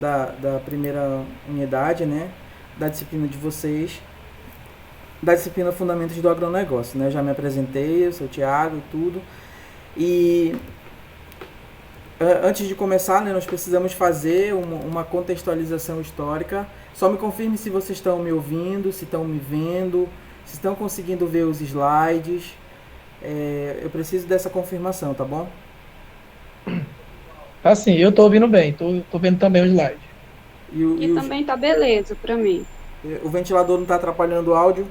da primeira unidade, né, da disciplina de vocês, da disciplina Fundamentos do Agronegócio, né? Eu já me apresentei, eu sou o Thiago e tudo. E antes de começar, né, nós precisamos fazer uma contextualização histórica. Só me confirme se vocês estão me ouvindo, se estão me vendo, se estão conseguindo ver os slides. Eu preciso dessa confirmação, tá bom? Assim, eu tô ouvindo bem, tô vendo também o slide. Aqui também tá beleza para mim. O ventilador não está atrapalhando o áudio?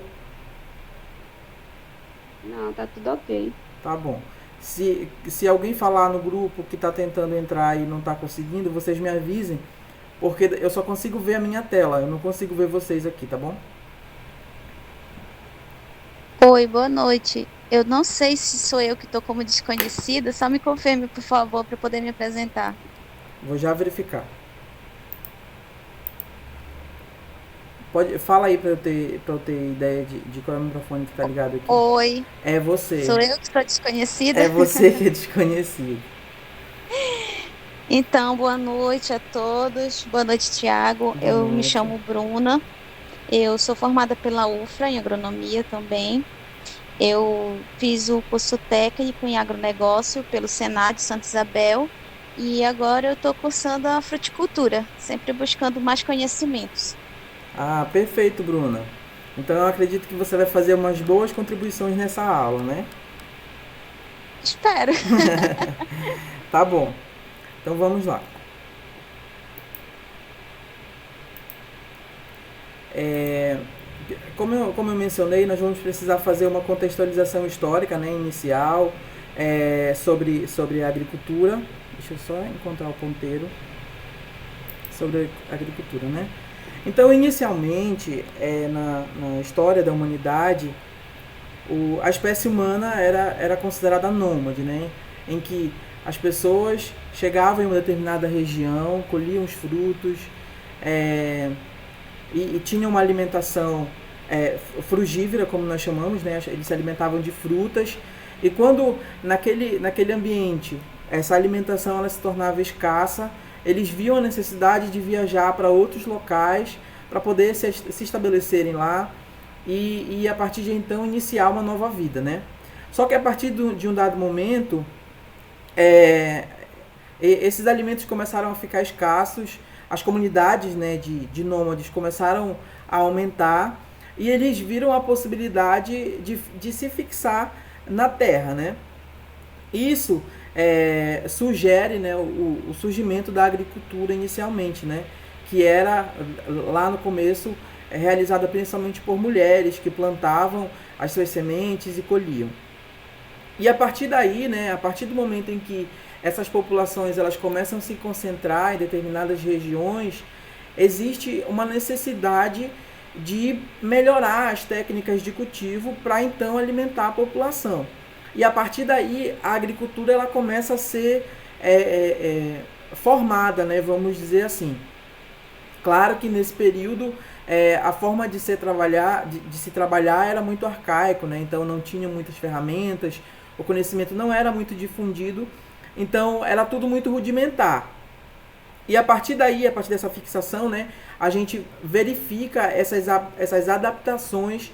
Não, tá tudo ok. Tá bom. Se alguém falar no grupo que está tentando entrar e não está conseguindo, vocês me avisem, porque eu só consigo ver a minha tela, eu não consigo ver vocês aqui, tá bom? Oi, boa noite. Eu não sei se sou eu que estou como desconhecida, só me confirme, por favor, para poder me apresentar. Vou já verificar. Fala aí pra eu ter ideia de qual é o microfone que tá ligado aqui. Oi, É você. sou eu que estou desconhecida? É você que é desconhecido. Então, boa noite a todos. Boa noite, Tiago. Boa Eu me noite. chamo Bruna. Eu sou formada pela UFRA em agronomia também. Eu fiz o curso técnico em agronegócio pelo Senado de Santa Isabel e agora eu estou cursando a fruticultura, sempre buscando mais conhecimentos. Ah, perfeito, Bruna. Então eu acredito que você vai fazer umas boas contribuições nessa aula, né? Espero. Tá bom. Então vamos lá. É, como eu mencionei, nós vamos precisar fazer uma contextualização histórica, né, inicial, sobre a agricultura. Deixa eu só encontrar o ponteiro. Sobre a agricultura, né? Então, inicialmente, na história da humanidade, a espécie humana era considerada nômade, né? Em que as pessoas chegavam em uma determinada região, colhiam os frutos, é, e tinham uma alimentação frugívora, como nós chamamos, né? Eles se alimentavam de frutas, e quando naquele ambiente essa alimentação ela se tornava escassa, eles viam a necessidade de viajar para outros locais para poder se estabelecerem lá e a partir de então iniciar uma nova vida, né? Só que a partir de um dado momento, é, esses alimentos começaram a ficar escassos, as comunidades, né, de nômades começaram a aumentar e eles viram a possibilidade de se fixar na terra, né? Isso sugere, né, o surgimento da agricultura inicialmente, né, que era lá no começo realizada principalmente por mulheres que plantavam as suas sementes e colhiam. E a partir daí, né, a partir do momento em que essas populações elas começam a se concentrar em determinadas regiões, existe uma necessidade de melhorar as técnicas de cultivo para então alimentar a população. E a partir daí a agricultura ela começa a ser formada, né, vamos dizer assim. Claro que nesse período a forma de se trabalhar era muito arcaico, né? Então não tinha muitas ferramentas, o conhecimento não era muito difundido, então era tudo muito rudimentar. E a partir daí, a partir dessa fixação, né, a gente verifica essas adaptações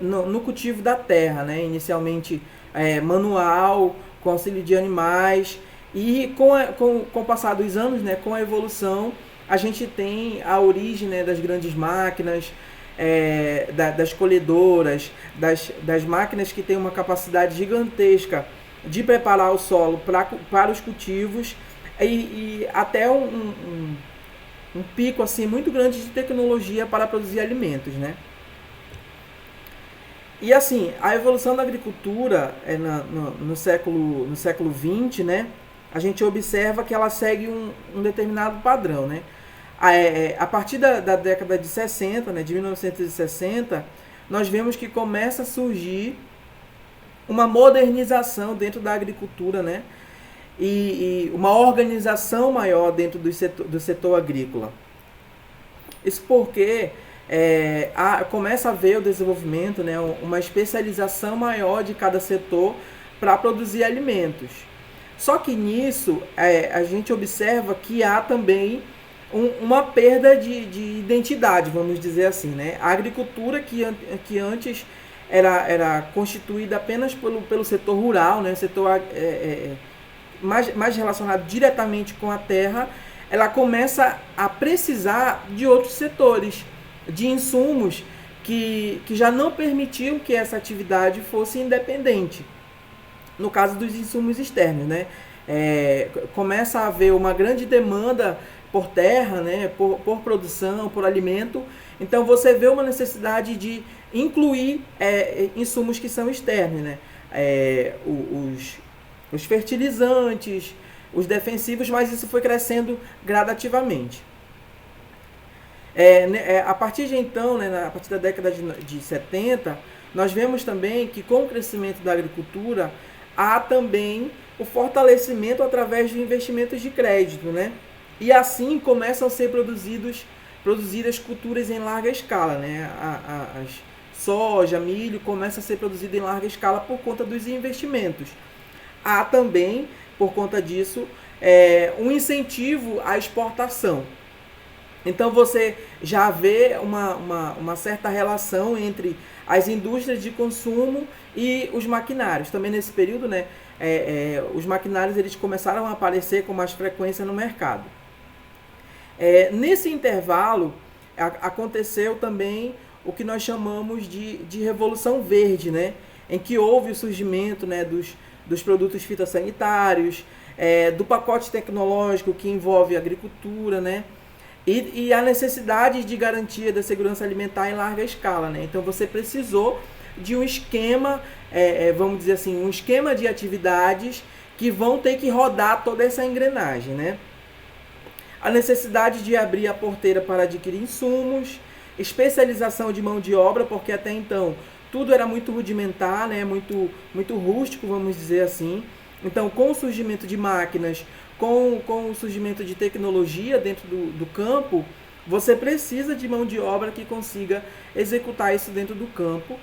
no cultivo da terra, né? Inicialmente manual, com auxílio de animais, e com o passar dos anos, né, com a evolução, a gente tem a origem, né, das grandes máquinas, das colhedoras, das máquinas que têm uma capacidade gigantesca de preparar o solo para os cultivos e até um pico assim muito grande de tecnologia para produzir alimentos, né? E assim, a evolução da agricultura no século XX, né, a gente observa que ela segue um determinado padrão, né? A partir da década de 60, né, de 1960, nós vemos que começa a surgir uma modernização dentro da agricultura, né? E uma organização maior dentro do setor agrícola. Isso porque começa a haver o desenvolvimento, né, uma especialização maior de cada setor para produzir alimentos. Só que nisso a gente observa que há também uma perda de identidade, vamos dizer assim, né? A agricultura que antes era constituída apenas pelo setor rural, né? Setor mais relacionado diretamente com a terra, ela começa a precisar de outros setores, de insumos que já não permitiam que essa atividade fosse independente. No caso dos insumos externos, né? Começa a haver uma grande demanda por terra, né? por produção, por alimento. Então você vê uma necessidade de incluir insumos que são externos, né? Os fertilizantes, os defensivos, mas isso foi crescendo gradativamente. A partir de então, né, a partir da década de 70, nós vemos também que com o crescimento da agricultura, há também o fortalecimento através de investimentos de crédito, né? E assim começam a ser produzidas culturas em larga escala, né? As soja, milho, começa a ser produzido em larga escala por conta dos investimentos. Há também, por conta disso, um incentivo à exportação. Então você já vê uma certa relação entre as indústrias de consumo e os maquinários. Também nesse período, né, os maquinários eles começaram a aparecer com mais frequência no mercado. Nesse intervalo, aconteceu também o que nós chamamos de Revolução Verde, né, em que houve o surgimento, né, dos produtos fitossanitários, do pacote tecnológico que envolve a agricultura, né, e a necessidade de garantia da segurança alimentar em larga escala, né? Então você precisou de um esquema, vamos dizer assim, um esquema de atividades que vão ter que rodar toda essa engrenagem, né? A necessidade de abrir a porteira para adquirir insumos, especialização de mão de obra, porque até então tudo era muito rudimentar, né? Muito rústico, vamos dizer assim. Então, com o surgimento de máquinas, com o surgimento de tecnologia dentro do campo, você precisa de mão de obra que consiga executar isso dentro do campo.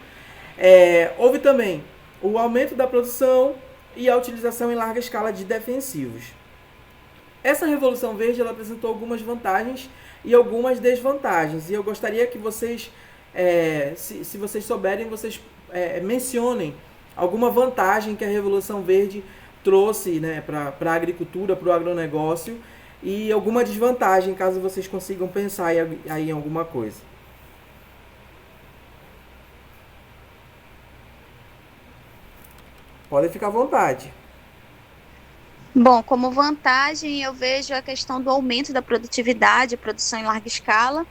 Houve também o aumento da produção e a utilização em larga escala de defensivos. Essa Revolução Verde ela apresentou algumas vantagens e algumas desvantagens. E eu gostaria que vocês, se vocês souberem, vocês mencionem alguma vantagem que a Revolução Verde trouxe, né, para a agricultura, para o agronegócio, e alguma desvantagem, caso vocês consigam pensar aí em alguma coisa. Podem ficar à vontade. Bom, como vantagem eu vejo a questão do aumento da produtividade, a produção em larga escala,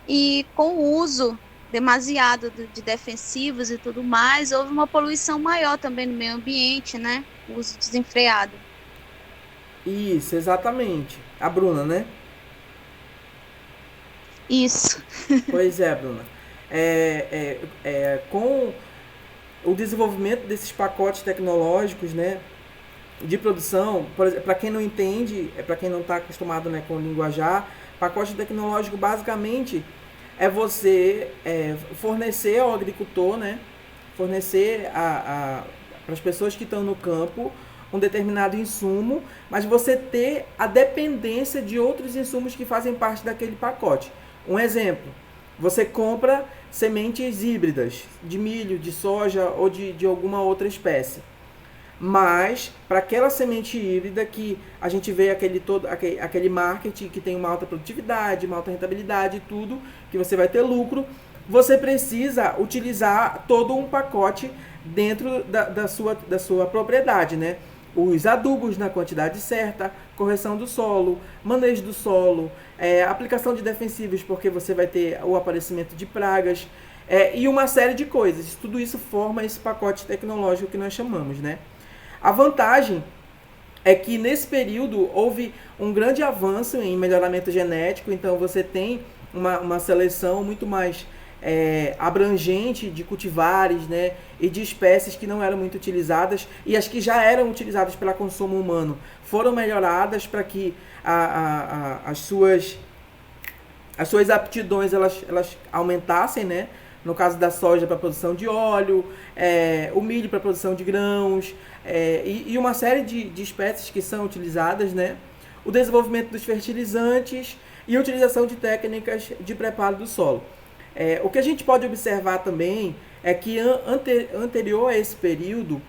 e com o uso demasiado de defensivos e tudo mais, houve uma poluição maior também no meio ambiente, né? O uso desenfreado. Isso, exatamente. A Bruna, né? Isso. Pois é, Bruna. Com o desenvolvimento desses pacotes tecnológicos, né, de produção, para quem não entende, para quem não está acostumado, né, com o linguajar, pacote tecnológico basicamente é você fornecer ao agricultor, né, fornecer para as pessoas que estão no campo um determinado insumo, mas você ter a dependência de outros insumos que fazem parte daquele pacote. Um exemplo, você compra sementes híbridas de milho, de soja ou de alguma outra espécie. Mas, para aquela semente híbrida que a gente vê aquele marketing que tem uma alta produtividade, uma alta rentabilidade, tudo, que você vai ter lucro, você precisa utilizar todo um pacote dentro da sua propriedade, né? Os adubos na quantidade certa, correção do solo, manejo do solo, aplicação de defensivos, porque você vai ter o aparecimento de pragas, e uma série de coisas. Tudo isso forma esse pacote tecnológico que nós chamamos, né? A vantagem é que nesse período houve um grande avanço em melhoramento genético, então você tem uma seleção muito mais abrangente de cultivares, né, e de espécies que não eram muito utilizadas, e as que já eram utilizadas para consumo humano foram melhoradas para que as suas aptidões elas aumentassem, né? No caso da soja para produção de óleo, o milho para produção de grãos, e uma série de espécies que são utilizadas, né? O desenvolvimento dos fertilizantes e utilização de técnicas de preparo do solo. O que a gente pode observar também é que anterior a esse período,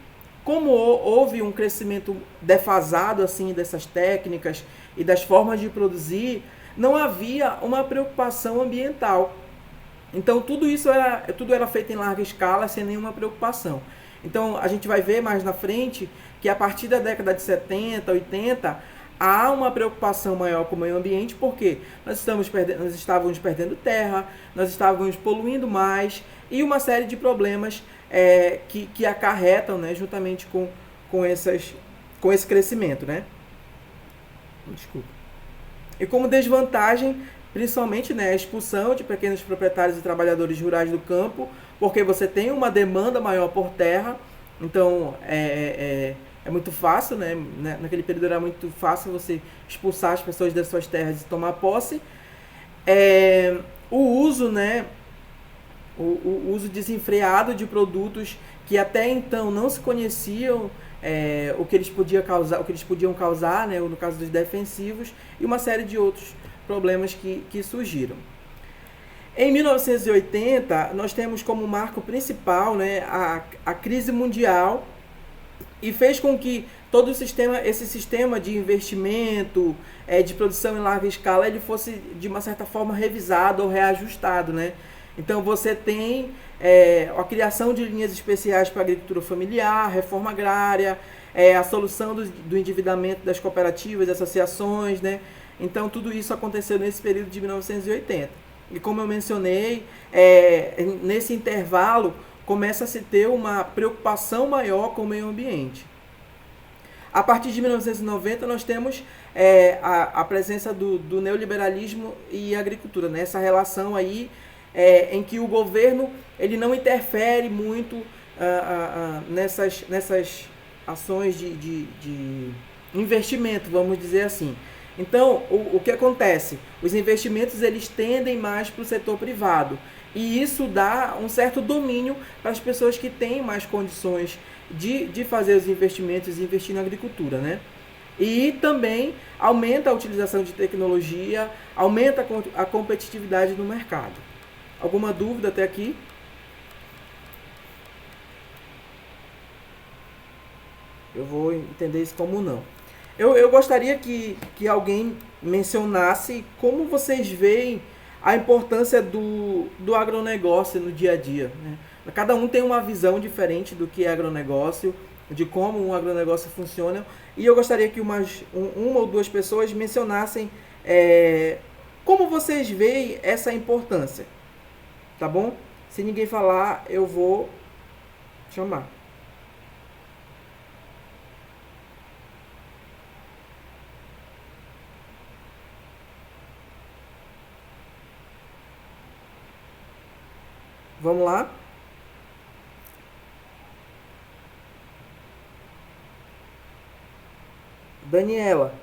como houve um crescimento defasado assim dessas técnicas e das formas de produzir, não havia uma preocupação ambiental. Então tudo era feito em larga escala, sem nenhuma preocupação. Então a gente vai ver mais na frente que a partir da década de 70, 80, há uma preocupação maior com o meio ambiente, porque nós estávamos perdendo terra, nós estávamos poluindo mais, e uma série de problemas que acarretam, né, juntamente com esse crescimento. Né? Desculpa. E como desvantagem, principalmente, né, a expulsão de pequenos proprietários e trabalhadores rurais do campo, porque você tem uma demanda maior por terra, então é muito fácil, né? Naquele período era muito fácil você expulsar as pessoas das suas terras e tomar posse. O uso, né, o uso desenfreado de produtos que até então não se conheciam, o que eles podiam causar, né, no caso dos defensivos, e uma série de outros problemas que surgiram. Em 1980, nós temos como marco principal, né, a crise mundial, e fez com que todo esse sistema de investimento, de produção em larga escala, ele fosse de uma certa forma revisado ou reajustado, né? Então você tem a criação de linhas especiais para a agricultura familiar, reforma agrária, a solução do endividamento das cooperativas, das associações, né? Então tudo isso aconteceu nesse período de 1980. E como eu mencionei, nesse intervalo começa a se ter uma preocupação maior com o meio ambiente. A partir de 1990 nós temos a presença do neoliberalismo e agricultura, né? Essa relação aí em que o governo ele não interfere muito nessas ações de investimento, vamos dizer assim. Então, o que acontece? Os investimentos eles tendem mais para o setor privado. E isso dá um certo domínio para as pessoas que têm mais condições de fazer os investimentos e investir na agricultura, né? E também aumenta a utilização de tecnologia, aumenta a competitividade no mercado. Alguma dúvida até aqui? Eu vou entender isso como não. Eu gostaria que alguém mencionasse como vocês veem a importância do agronegócio no dia a dia. Né? Cada um tem uma visão diferente do que é agronegócio, de como um agronegócio funciona, e eu gostaria que uma ou duas pessoas mencionassem como vocês veem essa importância. Tá bom? Se ninguém falar, eu vou chamar. Vamos lá? Daniela,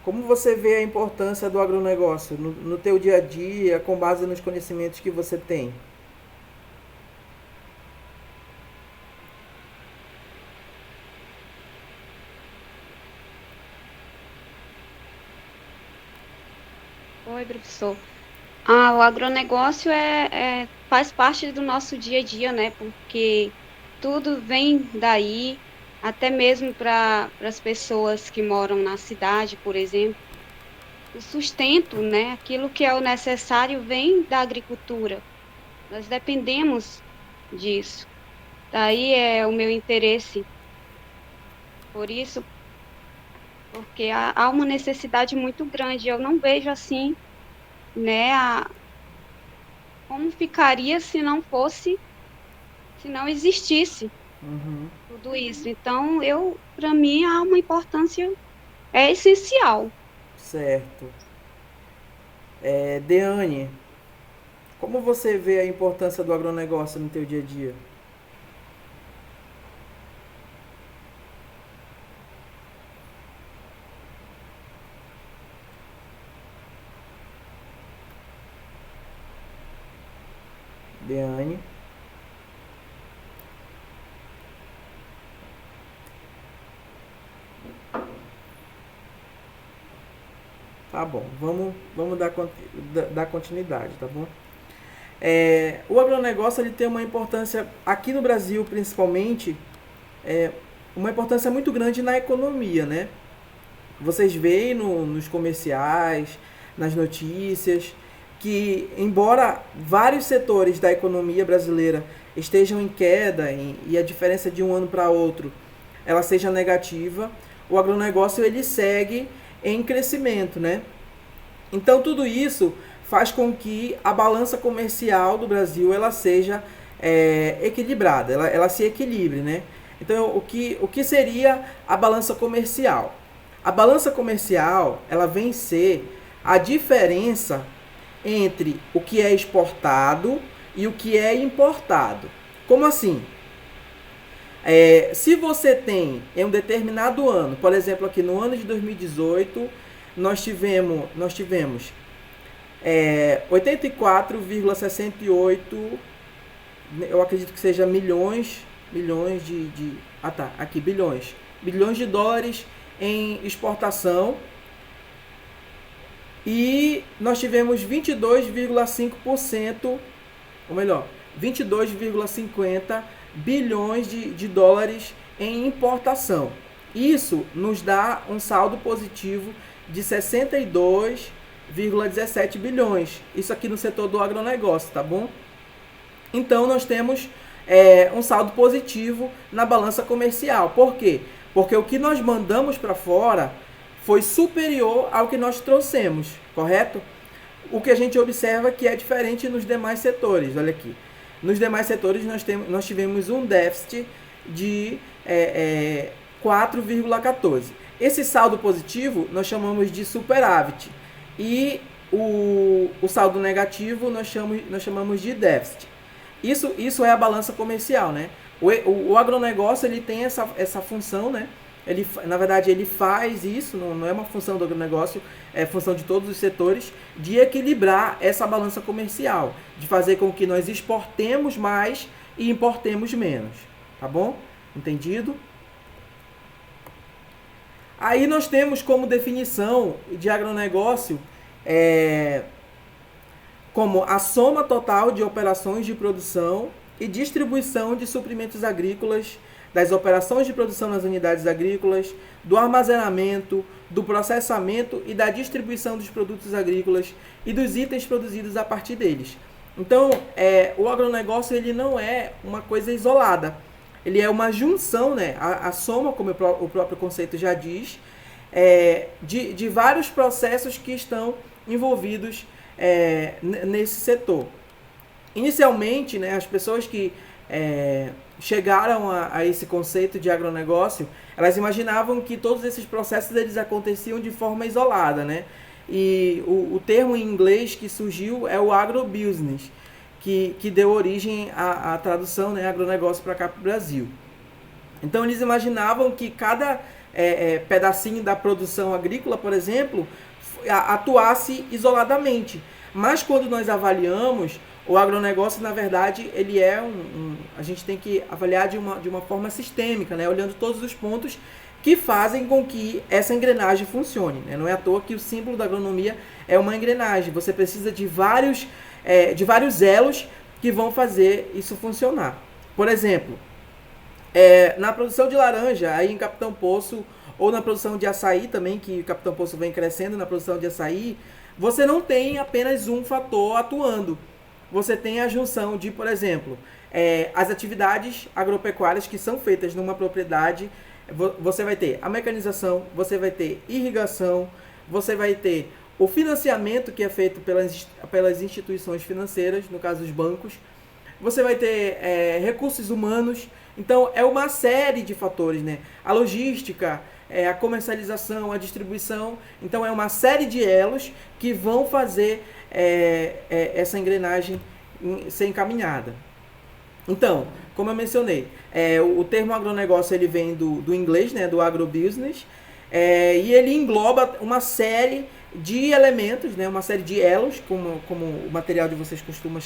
como você vê a importância do agronegócio no teu dia a dia, com base nos conhecimentos que você tem? Oi, professor. O agronegócio faz parte do nosso dia a dia, né? Porque tudo vem daí, até mesmo para as pessoas que moram na cidade, por exemplo. O sustento, né? Aquilo que é o necessário vem da agricultura. Nós dependemos disso. Daí é o meu interesse por isso, porque há uma necessidade muito grande. Eu não vejo assim, né? Como ficaria se não existisse tudo isso. Então, para mim, há uma importância, é essencial. Certo. Deane, como você vê a importância do agronegócio no teu dia a dia? Deane. Tá bom, vamos dar continuidade, tá bom? O agronegócio ele tem uma importância, aqui no Brasil principalmente, uma importância muito grande na economia, né? Vocês veem nos comerciais, nas notícias, que embora vários setores da economia brasileira estejam em queda e a diferença de um ano para outro ela seja negativa, o agronegócio ele segue em crescimento, né? Então tudo isso faz com que a balança comercial do Brasil ela seja equilibrada, ela se equilibre, né? Então o que seria a balança comercial? A balança comercial ela vem ser a diferença entre o que é exportado e o que é importado. Como assim? Se você tem em um determinado ano, por exemplo, aqui no ano de 2018, nós tivemos 84,68, eu acredito que seja bilhões de dólares em exportação, e nós tivemos 22,5%, ou melhor, 22,50 bilhões de dólares em importação. Isso nos dá um saldo positivo de 62,17 bilhões. Isso aqui no setor do agronegócio, tá bom? Então nós temos um saldo positivo na balança comercial. Por quê? Porque o que nós mandamos para fora foi superior ao que nós trouxemos, correto? O que a gente observa que é diferente nos demais setores. Olha aqui. Nos demais setores nós tivemos um déficit de 4,14. Esse saldo positivo nós chamamos de superávit. E o saldo negativo nós chamamos de déficit. Isso é a balança comercial, né? O agronegócio ele tem essa função, né? Na verdade, ele faz isso, não é uma função do agronegócio, é função de todos os setores, de equilibrar essa balança comercial, de fazer com que nós exportemos mais e importemos menos, tá bom? Entendido? Aí nós temos como definição de agronegócio como a soma total de operações de produção e distribuição de suprimentos agrícolas, das operações de produção nas unidades agrícolas, do armazenamento, do processamento e da distribuição dos produtos agrícolas e dos itens produzidos a partir deles. Então, o agronegócio ele não é uma coisa isolada, ele é uma junção, né? A soma, como o próprio conceito já diz, de vários processos que estão envolvidos nesse setor. Inicialmente, né, as pessoas que chegaram a esse conceito de agronegócio, elas imaginavam que todos esses processos eles aconteciam de forma isolada, né? E o termo em inglês que surgiu é o agrobusiness, que deu origem à tradução, né, agronegócio para cá para o Brasil. Então eles imaginavam que cada pedacinho da produção agrícola, por exemplo, atuasse isoladamente. Mas quando nós avaliamos, o agronegócio, na verdade, ele a gente tem que avaliar de uma forma sistêmica, né? Olhando todos os pontos que fazem com que essa engrenagem funcione, né? Não é à toa que o símbolo da agronomia é uma engrenagem. Você precisa de vários elos que vão fazer isso funcionar. Por exemplo, na produção de laranja, aí em Capitão Poço, ou na produção de açaí também, que o Capitão Poço vem crescendo na produção de açaí, você não tem apenas um fator atuando. Você tem a junção de, por exemplo, as atividades agropecuárias que são feitas numa propriedade. Você vai ter a mecanização, você vai ter irrigação, você vai ter o financiamento que é feito pelas instituições financeiras, no caso os bancos. Você vai ter recursos humanos. Então, é uma série de fatores, né? A logística, a comercialização, a distribuição. Então, é uma série de elos que vão fazer essa engrenagem ser encaminhada. Então, como eu mencionei, o termo agronegócio ele vem do inglês, né, do agrobusiness, e ele engloba uma série de elementos, né, uma série de elos, como o material de vocês costuma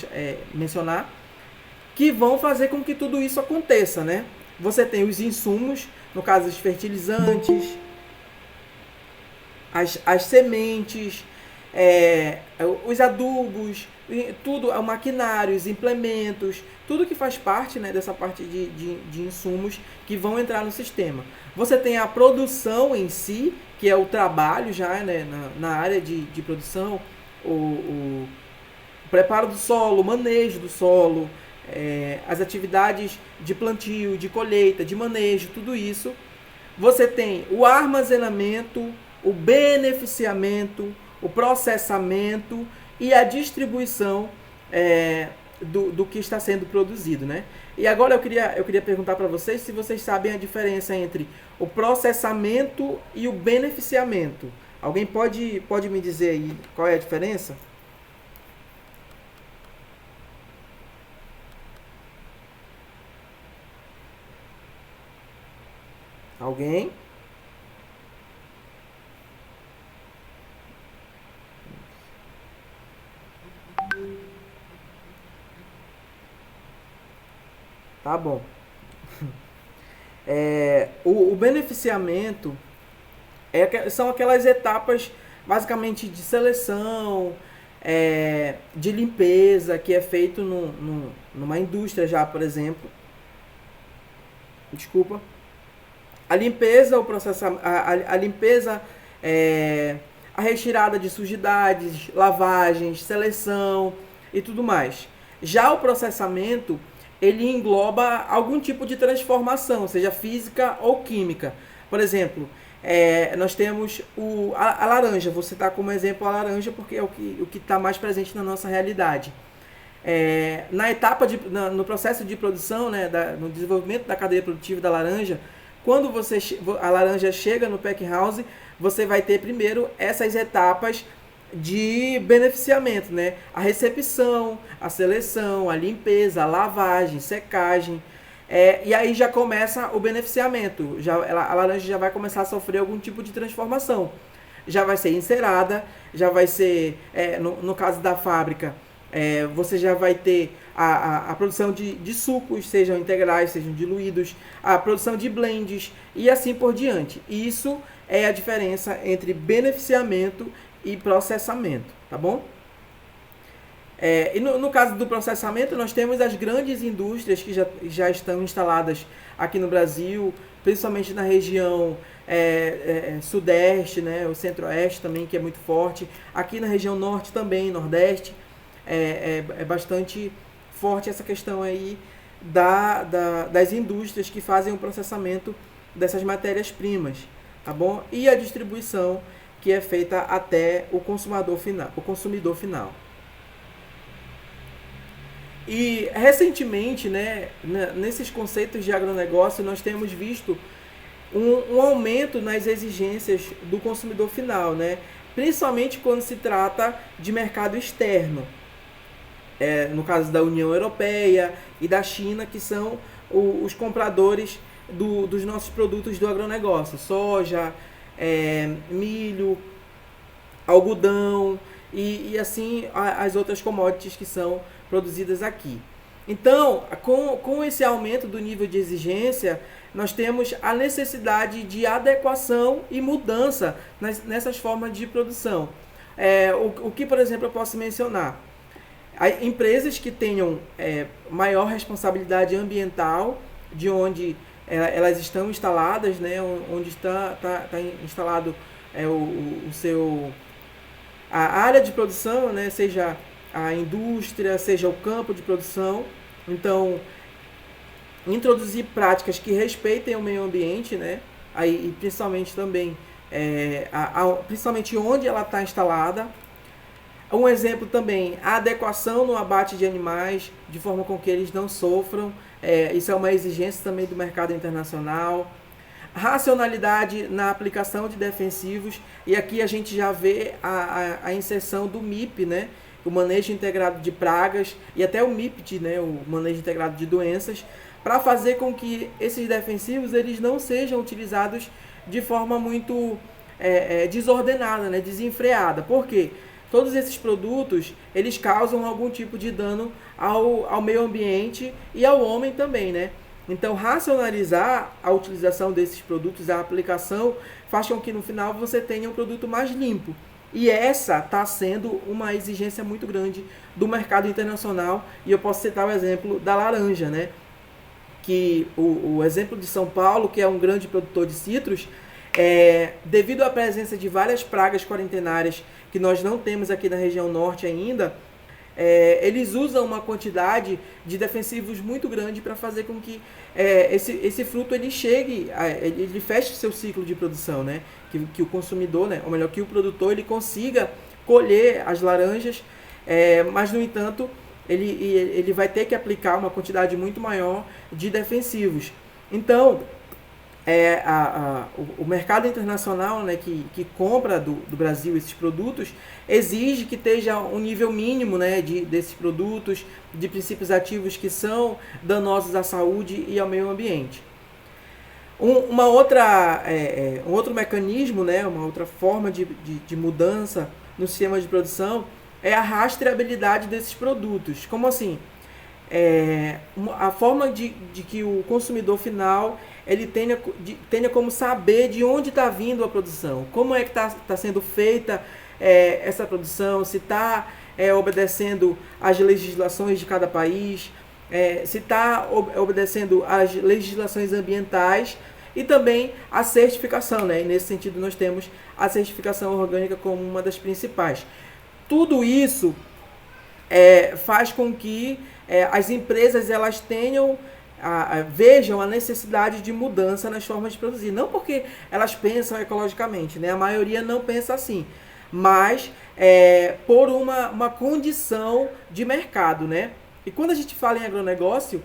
mencionar, que vão fazer com que tudo isso aconteça, né? Você tem os insumos, no caso os fertilizantes, as sementes, os adubos, tudo, maquinários, implementos, tudo que faz parte, né, dessa parte de insumos que vão entrar no sistema. Você tem a produção em si, que é o trabalho já, né, na área de produção, o preparo do solo, o manejo do solo, as atividades de plantio, de colheita, de manejo, tudo isso. Você tem o armazenamento, o beneficiamento, o processamento e a distribuição do que está sendo produzido, né? E agora eu queria perguntar para vocês se vocês sabem a diferença entre o processamento e o beneficiamento. Alguém pode me dizer aí qual é a diferença? Alguém? Tá bom. O beneficiamento são aquelas etapas basicamente de seleção, de limpeza, que é feito numa indústria já, por exemplo. Desculpa. A limpeza, a limpeza, a retirada de sujidades, lavagens, seleção e tudo mais. Já o processamento, ele engloba algum tipo de transformação, seja física ou química. Por exemplo, nós temos a laranja, vou citar como exemplo a laranja porque é o que está mais presente na nossa realidade. No processo de produção, né, no desenvolvimento da cadeia produtiva da laranja, quando a laranja chega no pack house, você vai ter primeiro essas etapas de beneficiamento, né? A recepção, a seleção, a limpeza, a lavagem, secagem, e aí já começa o beneficiamento. A laranja já vai começar a sofrer algum tipo de transformação. Já vai ser encerada, já vai ser, no caso da fábrica, você já vai ter a produção de sucos, sejam integrais, sejam diluídos, a produção de blends e assim por diante. Isso é a diferença entre beneficiamento e processamento, tá bom? E no caso do processamento, nós temos as grandes indústrias que já estão instaladas aqui no Brasil, principalmente na região sudeste, né, o centro-oeste também, que é muito forte. Aqui na região norte também, nordeste, é bastante forte essa questão aí das indústrias que fazem o processamento dessas matérias-primas, tá bom? E a distribuição, que é feita até o consumidor final. E recentemente, né, nesses conceitos de agronegócio, nós temos visto um aumento nas exigências do consumidor final, né? Principalmente quando se trata de mercado externo. No caso da União Europeia e da China, que são os compradores dos nossos produtos do agronegócio. Soja, milho, algodão e assim as outras commodities que são produzidas aqui. Então, com esse aumento do nível de exigência, nós temos a necessidade de adequação e mudança nessas formas de produção. O que, por exemplo, eu posso mencionar? Empresas que tenham maior responsabilidade ambiental de onde elas estão instaladas, né, onde está instalado a área de produção, né, seja a indústria, seja o campo de produção. Então, introduzir práticas que respeitem o meio ambiente, né, e principalmente também principalmente onde ela está instalada. Um exemplo também, a adequação no abate de animais, de forma com que eles não sofram. Isso é uma exigência também do mercado internacional. Racionalidade na aplicação de defensivos. E aqui a gente já vê a inserção do MIP, né? O manejo integrado de pragas, e até o MIPT, né? O manejo integrado de doenças, para fazer com que esses defensivos eles não sejam utilizados de forma muito desordenada, né? Desenfreada. Por quê? Todos esses produtos, eles causam algum tipo de dano ao meio ambiente e ao homem também, né? Então, racionalizar a utilização desses produtos, a aplicação, faz com que no final você tenha um produto mais limpo. E essa está sendo uma exigência muito grande do mercado internacional. E eu posso citar o exemplo da laranja, né? Que o exemplo de São Paulo, que é um grande produtor de citros, devido à presença de várias pragas quarentenárias que nós não temos aqui na região norte ainda, eles usam uma quantidade de defensivos muito grande para fazer com que esse fruto ele chegue, ele feche seu ciclo de produção, né? Que o consumidor, né? Ou melhor, que o produtor ele consiga colher as laranjas, mas no entanto ele vai ter que aplicar uma quantidade muito maior de defensivos. Então, o mercado internacional, né, que compra do Brasil esses produtos, exige que esteja um nível mínimo, né, desses produtos, de princípios ativos que são danosos à saúde e ao meio ambiente. Um outro mecanismo, né, uma outra forma de mudança no sistema de produção é a rastreabilidade desses produtos. Como assim? A forma de que o consumidor final ele tenha como saber de onde está vindo a produção, como é que está sendo feita essa produção, se está obedecendo às legislações de cada país, se está obedecendo às legislações ambientais e também a certificação, né? E nesse sentido nós temos a certificação orgânica como uma das principais. Tudo isso faz com que as empresas elas tenham vejam a necessidade de mudança nas formas de produzir. Não porque elas pensam ecologicamente, né? A maioria não pensa assim, mas por uma condição de mercado, né? E quando a gente fala em agronegócio,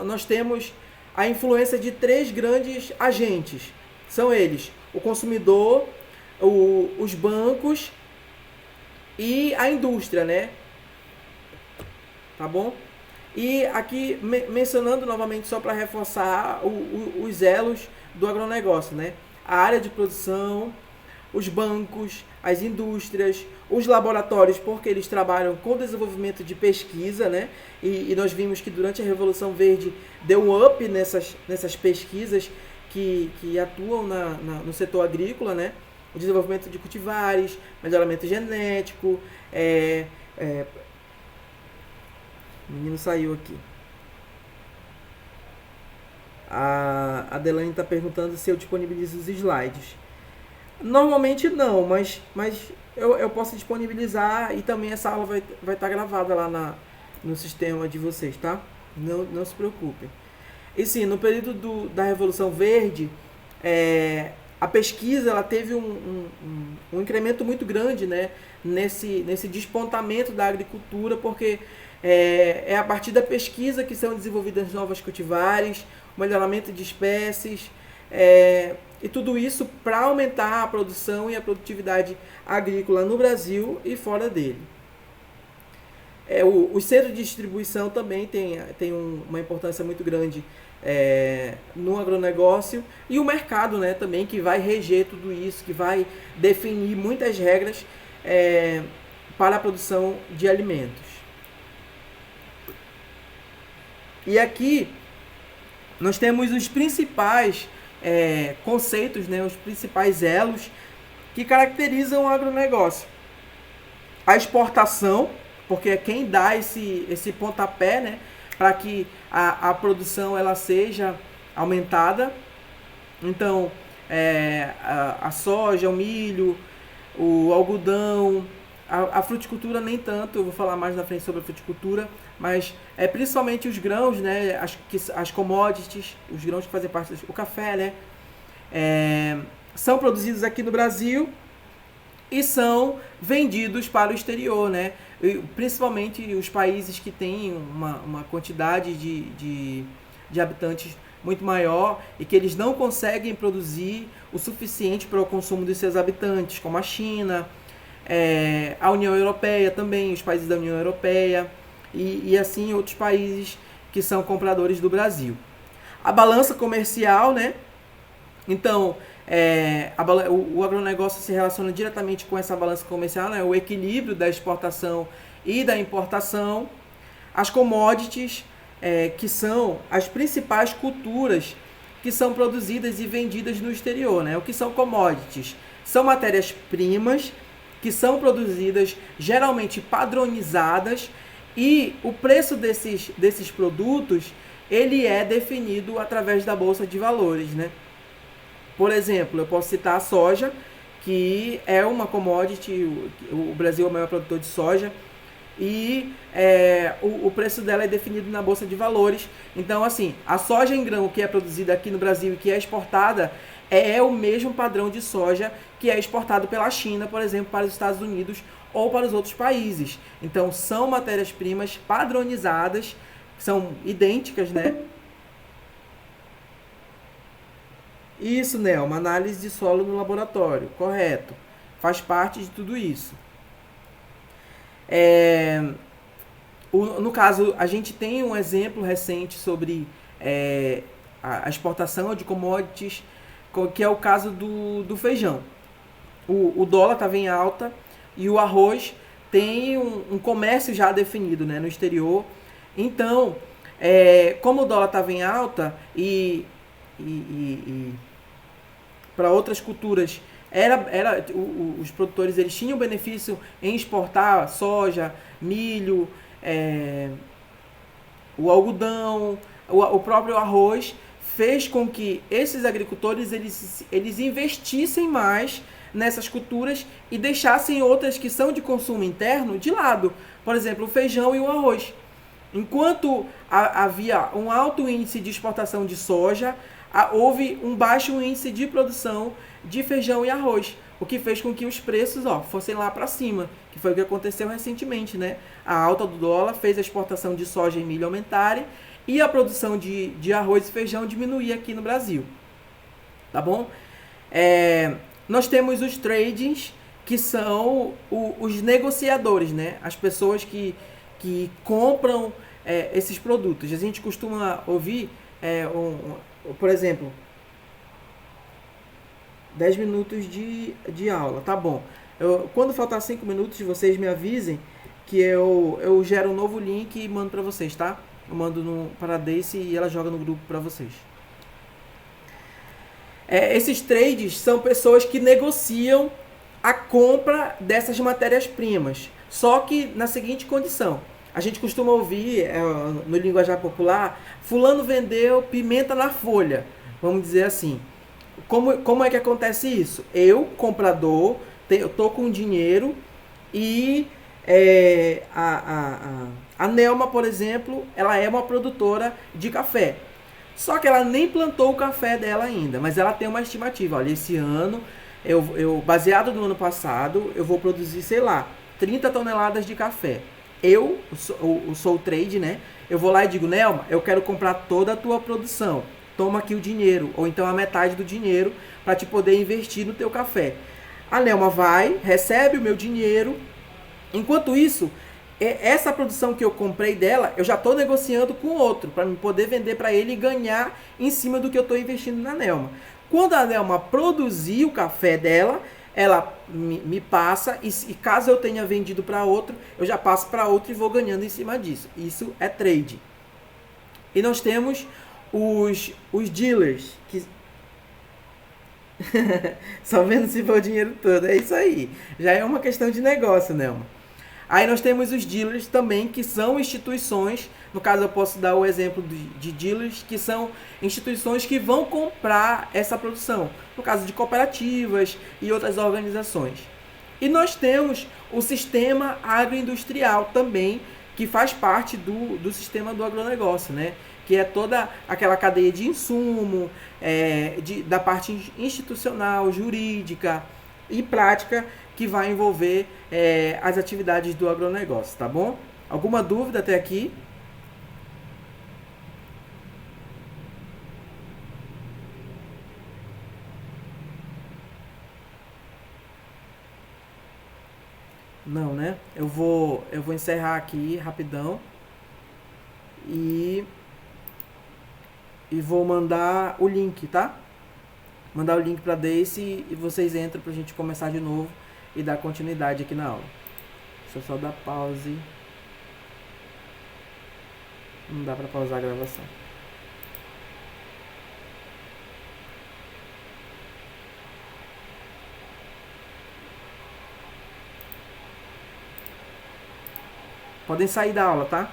nós temos a influência de 3 grandes agentes. São eles: o consumidor, os bancos e a indústria, né? Tá bom? E aqui mencionando novamente, só para reforçar os elos do agronegócio, né? A área de produção, os bancos, as indústrias, os laboratórios, porque eles trabalham com desenvolvimento de pesquisa, né? E nós vimos que durante a Revolução Verde deu um up nessas pesquisas que atuam no setor agrícola, né? O desenvolvimento de cultivares, melhoramento genético, o menino saiu aqui. A Adelane está perguntando se eu disponibilizo os slides. Normalmente não, mas eu posso disponibilizar e também essa aula vai estar gravada lá no sistema de vocês, tá? Não se preocupem. E sim, no período da Revolução Verde, a pesquisa ela teve um incremento muito grande, né, nesse despontamento da agricultura, porque a partir da pesquisa que são desenvolvidas novas cultivares, o melhoramento de espécies, e tudo isso para aumentar a produção e a produtividade agrícola no Brasil e fora dele. Os centros de distribuição também tem uma importância muito grande no agronegócio, e o mercado, né, também, que vai reger tudo isso, que vai definir muitas regras para a produção de alimentos. E aqui nós temos os principais conceitos, né, os principais elos que caracterizam o agronegócio. A exportação, porque é quem dá esse pontapé, né, para que a produção ela seja aumentada. Então, a soja, o milho, o algodão, a fruticultura nem tanto, eu vou falar mais na frente sobre a fruticultura, mas principalmente os grãos, né, as commodities, os grãos que fazem parte do café, né, são produzidos aqui no Brasil e são vendidos para o exterior, né, e principalmente os países que têm uma quantidade de habitantes muito maior e que eles não conseguem produzir o suficiente para o consumo dos seus habitantes, como a China, a União Europeia também, os países da União Europeia e assim outros países que são compradores do Brasil. A balança comercial, né? Então, o agronegócio se relaciona diretamente com essa balança comercial, né? O equilíbrio da exportação e da importação. As commodities, que são as principais culturas que são produzidas e vendidas no exterior, né? O que são commodities? São matérias-primas que são produzidas, geralmente padronizadas, e o preço desses produtos, ele é definido através da Bolsa de Valores, né? Por exemplo, eu posso citar a soja, que é uma commodity, o Brasil é o maior produtor de soja, e o preço dela é definido na Bolsa de Valores. Então, assim, a soja em grão que é produzida aqui no Brasil e que é exportada é o mesmo padrão de soja que é exportado pela China, por exemplo, para os Estados Unidos ou para os outros países. Então, são matérias-primas padronizadas, são idênticas, né? Isso, né? Uma análise de solo no laboratório, correto. Faz parte de tudo isso. No caso, a gente tem um exemplo recente sobre a exportação de commodities, que é o caso do feijão. O dólar estava em alta e o arroz tem um comércio já definido, né, no exterior. Então, como o dólar estava em alta e para outras culturas os produtores eles tinham benefício em exportar soja, milho, o algodão, o próprio arroz, fez com que esses agricultores eles investissem mais nessas culturas e deixassem outras que são de consumo interno de lado. Por exemplo, o feijão e o arroz. Enquanto havia um alto índice de exportação de soja, houve um baixo índice de produção de feijão e arroz, o que fez com que os preços fossem lá para cima, que foi o que aconteceu recentemente, né? A alta do dólar fez a exportação de soja e milho aumentarem e a produção de arroz e feijão diminuir aqui no Brasil, tá bom? Nós temos os tradings, que são os negociadores, né? As pessoas que compram esses produtos. A gente costuma ouvir, por exemplo, 10 minutos de aula, tá bom. Quando faltar 5 minutos, vocês me avisem que eu gero um novo link e mando para vocês, tá? Eu mando para a Daisy e ela joga no grupo para vocês. Esses trades são pessoas que negociam a compra dessas matérias-primas, só que na seguinte condição. A gente costuma ouvir no linguajar popular, fulano vendeu pimenta na folha, vamos dizer assim. Como é que acontece isso? Eu, comprador, eu tô com dinheiro e a Nelma, por exemplo, ela é uma produtora de café. Só que ela nem plantou o café dela ainda, mas ela tem uma estimativa. Olha, esse ano, baseado no ano passado, eu vou produzir, sei lá, 30 toneladas de café. Eu sou o trade, né? Eu vou lá e digo, Nelma, eu quero comprar toda a tua produção. Toma aqui o dinheiro, ou então a metade do dinheiro, para te poder investir no teu café. A Nelma vai, recebe o meu dinheiro. Enquanto isso, essa produção que eu comprei dela, eu já estou negociando com outro, para poder vender para ele e ganhar em cima do que eu estou investindo na Nelma. Quando a Nelma produzir o café dela, ela me passa, e caso eu tenha vendido para outro, eu já passo para outro e vou ganhando em cima disso. Isso é trade. E nós temos os dealers, que só vendo se for o dinheiro todo, é isso aí. Já é uma questão de negócio, Nelma. Aí nós temos os dealers também, que são instituições, no caso eu posso dar o exemplo de dealers, que são instituições que vão comprar essa produção, no caso de cooperativas e outras organizações. E nós temos o sistema agroindustrial também, que faz parte do sistema do agronegócio, né? Que é toda aquela cadeia de insumo, da parte institucional, jurídica e prática, que vai envolver as atividades do agronegócio, tá bom? Alguma dúvida até aqui? Não, né? Eu vou encerrar aqui rapidão e vou mandar o link, tá? Mandar o link para Daisy e vocês entram pra gente começar de novo e dar continuidade aqui na aula. Deixa eu só dar pause. Não dá para pausar a gravação. Podem sair da aula, tá?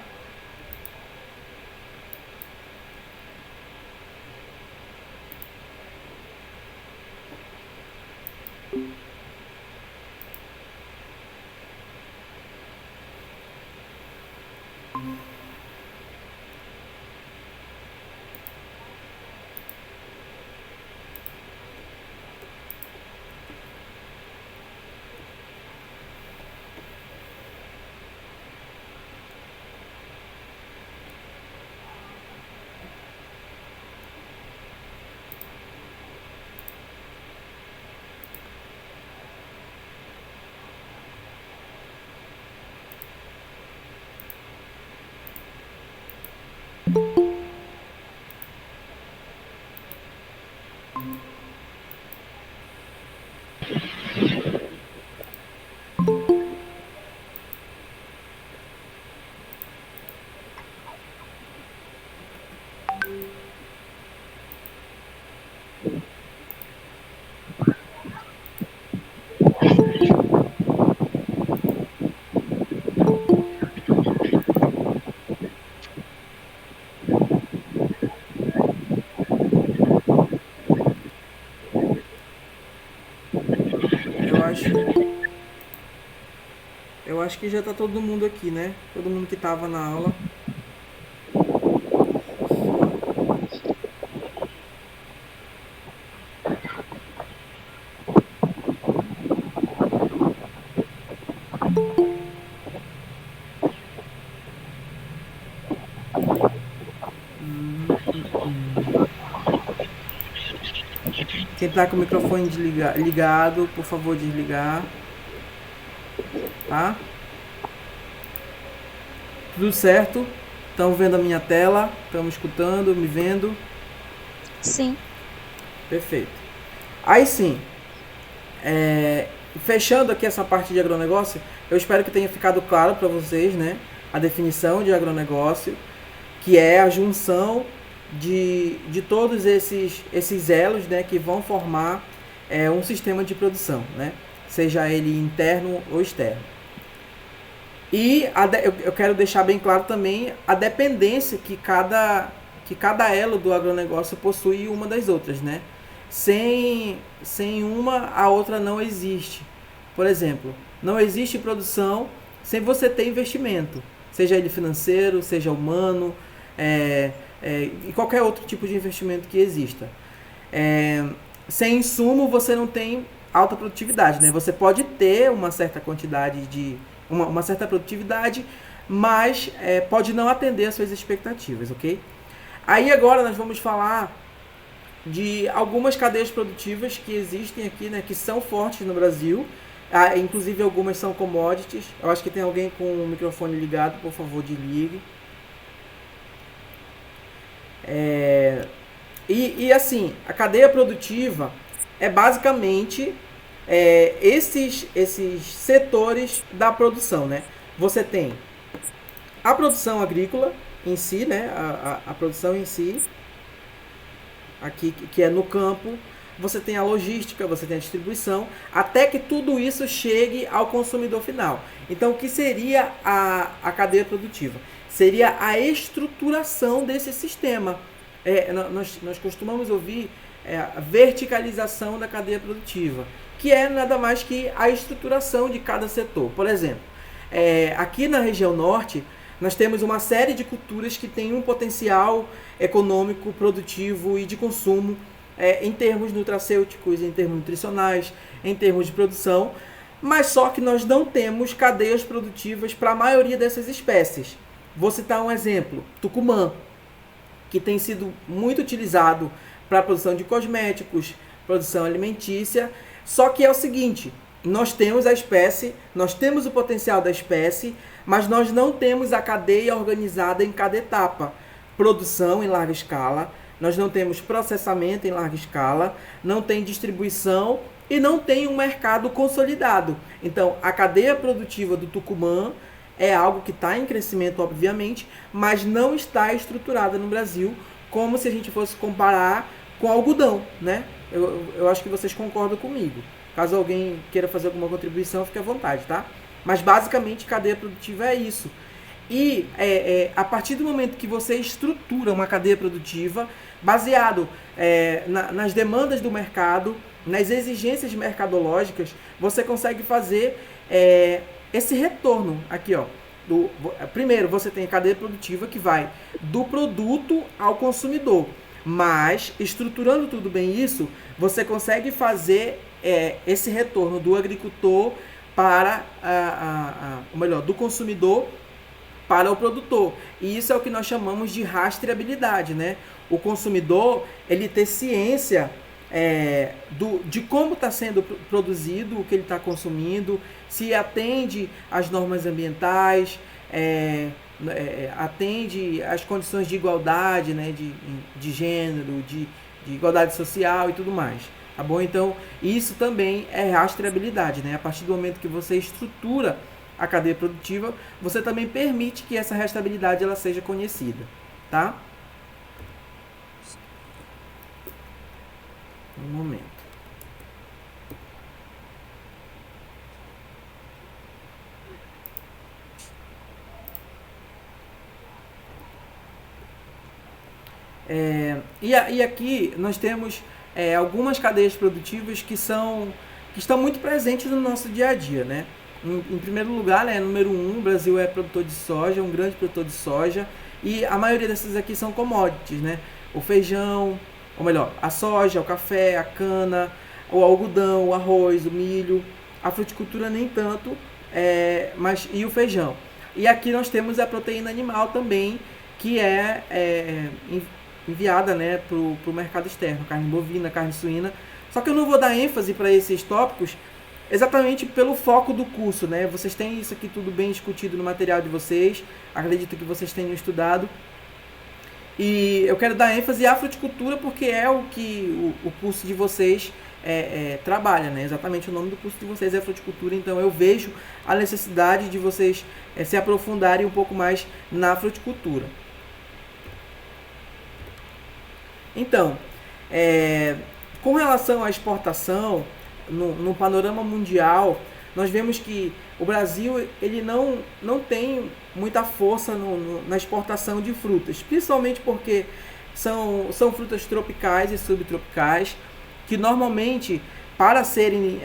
Eu acho que já tá todo mundo aqui, né? Todo mundo que tava na aula. Quem tá com o microfone ligado, por favor, desligar. Tá? Tudo certo? Estão vendo a minha tela? Estão me escutando, me vendo? Sim. Perfeito. Aí sim, fechando aqui essa parte de agronegócio, eu espero que tenha ficado claro para vocês, né, a definição de agronegócio, que é a junção de todos esses elos, né, que vão formar um sistema de produção, né, seja ele interno ou externo. E eu quero deixar bem claro também a dependência que cada elo do agronegócio possui uma das outras, né? Sem uma, a outra não existe. Por exemplo, não existe produção sem você ter investimento, seja ele financeiro, seja humano, e qualquer outro tipo de investimento que exista. Sem insumo, você não tem alta produtividade, né? Você pode ter uma certa quantidade de uma certa produtividade, mas pode não atender às suas expectativas, ok? Aí agora nós vamos falar de algumas cadeias produtivas que existem aqui, né, que são fortes no Brasil, inclusive algumas são commodities. Eu acho que tem alguém com o microfone ligado, por favor, desligue. E assim, a cadeia produtiva é basicamente esses setores da produção, né? Você tem a produção agrícola em si, né? A produção em si, aqui que é no campo. Você tem a logística, você tem a distribuição, até que tudo isso chegue ao consumidor final. Então, o que seria a cadeia produtiva? Seria a estruturação desse sistema. Nós costumamos ouvir a verticalização da cadeia produtiva, que é nada mais que a estruturação de cada setor. Por exemplo, aqui na região norte, nós temos uma série de culturas que têm um potencial econômico, produtivo e de consumo em termos nutracêuticos, em termos nutricionais, em termos de produção, mas só que nós não temos cadeias produtivas para a maioria dessas espécies. Vou citar um exemplo, tucumã, que tem sido muito utilizado para a produção de cosméticos, produção alimentícia, só que é o seguinte, nós temos a espécie, nós temos o potencial da espécie, mas nós não temos a cadeia organizada em cada etapa. Produção em larga escala, nós não temos processamento em larga escala, não tem distribuição e não tem um mercado consolidado. Então, a cadeia produtiva do tucumã é algo que está em crescimento, obviamente, mas não está estruturada no Brasil, como se a gente fosse comparar com algodão, né? Eu acho que vocês concordam comigo. Caso alguém queira fazer alguma contribuição, fique à vontade, tá? Mas basicamente, cadeia produtiva é isso. E a partir do momento que você estrutura uma cadeia produtiva, baseado nas demandas do mercado, nas exigências mercadológicas, você consegue fazer esse retorno aqui, ó. Primeiro, você tem a cadeia produtiva que vai do produto ao consumidor, mas estruturando tudo bem isso, você consegue fazer esse retorno do agricultor para ou melhor, do consumidor para o produtor. E isso é o que nós chamamos de rastreabilidade, né? O consumidor, ele ter ciência de como está sendo produzido o que ele está consumindo, se atende às normas ambientais, atende às condições de igualdade, né, de gênero, de igualdade social e tudo mais. Tá bom? Então, isso também é rastreabilidade, né? A partir do momento que você estrutura a cadeia produtiva, você também permite que essa rastreabilidade ela seja conhecida, tá? Um momento. E aqui nós temos algumas cadeias produtivas que estão muito presentes no nosso dia a dia, né? Em primeiro lugar, né, número 1, o Brasil é produtor de soja, um grande produtor de soja, e a maioria dessas aqui são commodities, né? O feijão, ou melhor, a soja, o café, a cana, o algodão, o arroz, o milho, a fruticultura nem tanto, mas e o feijão. E aqui nós temos a proteína animal também, que enviada, né, para o mercado externo, carne bovina, carne suína. Só que eu não vou dar ênfase para esses tópicos exatamente pelo foco do curso, né? Vocês têm isso aqui tudo bem discutido no material de vocês, acredito que vocês tenham estudado. E eu quero dar ênfase à fruticultura porque é o que o curso de vocês trabalha, né? Exatamente o nome do curso de vocês é fruticultura, então eu vejo a necessidade de vocês se aprofundarem um pouco mais na fruticultura. Então, com relação à exportação, no panorama mundial, nós vemos que o Brasil ele não tem muita força na exportação de frutas, principalmente porque são frutas tropicais e subtropicais, que normalmente, para serem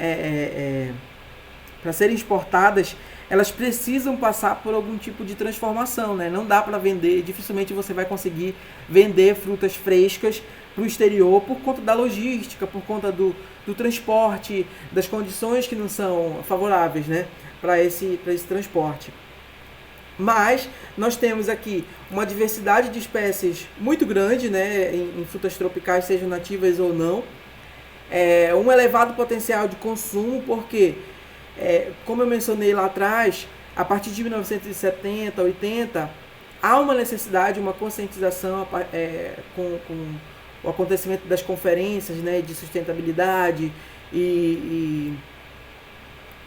exportadas, elas precisam passar por algum tipo de transformação, né? Não dá para vender, dificilmente você vai conseguir vender frutas frescas para o exterior por conta da logística, por conta do transporte, das condições que não são favoráveis, né, para esse transporte. Mas nós temos aqui uma diversidade de espécies muito grande, né, em frutas tropicais, sejam nativas ou não. Um elevado potencial de consumo, porque, como eu mencionei lá atrás, a partir de 1970, 80, há uma necessidade, uma conscientização com o acontecimento das conferências, né, de sustentabilidade e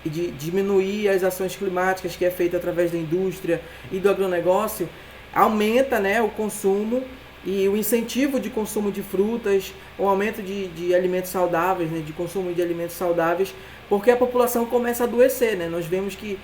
de diminuir as ações climáticas que é feita através da indústria e do agronegócio, aumenta, né, o consumo e o incentivo de consumo de frutas, o aumento de alimentos saudáveis, né, de consumo de alimentos saudáveis, porque a população começa a adoecer, né? Nós vemos que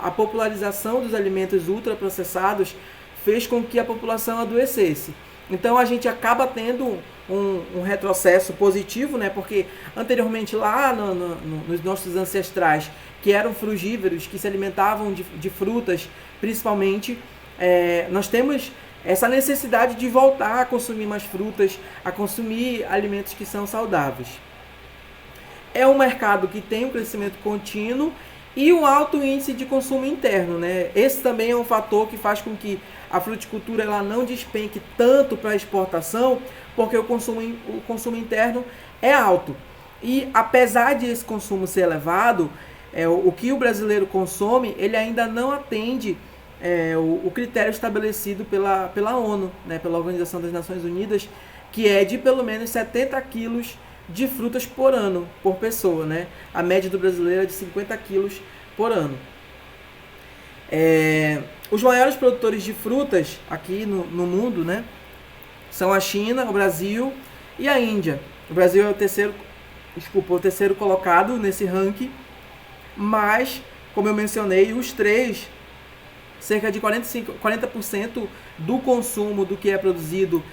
a popularização dos alimentos ultraprocessados fez com que a população adoecesse. Então a gente acaba tendo um retrocesso positivo, né? Porque anteriormente lá nos nossos ancestrais, que eram frugívoros, que se alimentavam de frutas principalmente, nós temos essa necessidade de voltar a consumir mais frutas, a consumir alimentos que são saudáveis. É um mercado que tem um crescimento contínuo e um alto índice de consumo interno, né? Esse também é um fator que faz com que a fruticultura ela não despenque tanto para a exportação, porque o consumo interno é alto. E apesar de esse consumo ser elevado, o que o brasileiro consome, ele ainda não atende o critério estabelecido pela ONU, né, pela Organização das Nações Unidas, que é de pelo menos 70 quilos de frutas por ano, por pessoa, né? A média do brasileiro é de 50 quilos por ano. Os maiores produtores de frutas aqui no mundo, né, são a China, o Brasil e a Índia. O Brasil é o terceiro colocado nesse ranking, mas, como eu mencionei, os três, cerca de 40% do consumo do que é produzido